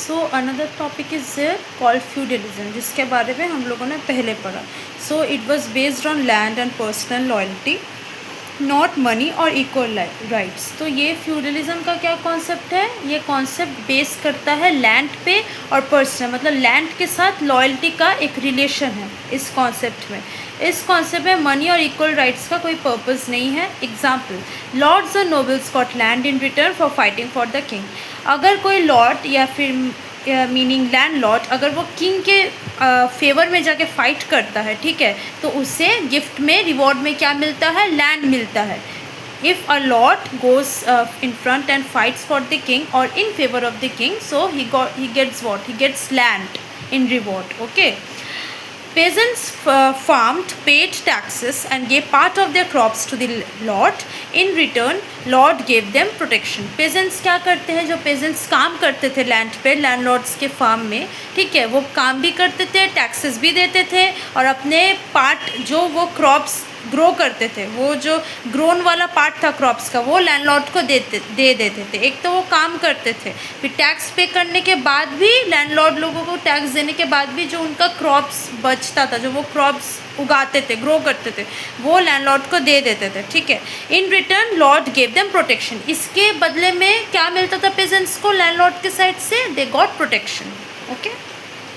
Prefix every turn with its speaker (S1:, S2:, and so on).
S1: So another topic is there called feudalism, जिसके बारे में हम लोगों ने पहले पढ़ा. So it was based on land and personal loyalty, not money or equal rights. तो ये फ्यूडलिज्म का क्या कॉन्सेप्ट है? ये कॉन्सेप्ट बेस करता है लैंड पे और पर्सनल, मतलब लैंड के साथ लॉयल्टी का एक रिलेशन है इस कॉन्सेप्ट में. इस कॉन्सेप्ट में मनी और इक्वल राइट्स का कोई पर्पस नहीं है. एग्जाम्पल, लॉर्ड्स और nobles got land in return for fighting for the king. अगर कोई लॉर्ड या फिर मीनिंग लैंड लॉर्ड अगर वो किंग के फेवर में जाके फाइट करता है, ठीक है, तो उसे गिफ्ट में रिवॉर्ड में क्या मिलता है? लैंड मिलता है. If a lord goes in front and fights for the king और in favour of the king, so he gets what? He gets land in reward. Okay. Peasants farmed, paid taxes and gave part of their crops to the lord. In return, lord gave them protection. Peasants क्या करते हैं? जो peasants काम करते थे land पे, landlords के farm में, ठीक है, वो काम भी करते थे, टैक्सेस भी देते थे और अपने पार्ट जो वो क्रॉप्स ग्रो करते थे, वो जो ग्रोन वाला पार्ट था क्रॉप्स का, वो लैंडलॉर्ड को दे देते थे. एक तो वो काम करते थे, फिर टैक्स पे करने के बाद भी लैंडलॉर्ड लोगों को टैक्स देने के बाद भी जो उनका क्रॉप्स बचता था, जो वो क्रॉप्स उगाते थे, ग्रो करते थे, वो लैंडलॉर्ड को दे देते थे. ठीक है. In return Lord gave them protection. इसके बदले में क्या मिलता था पेजेंट्स को लैंडलॉर्ड के साइड से? They got protection. ओके.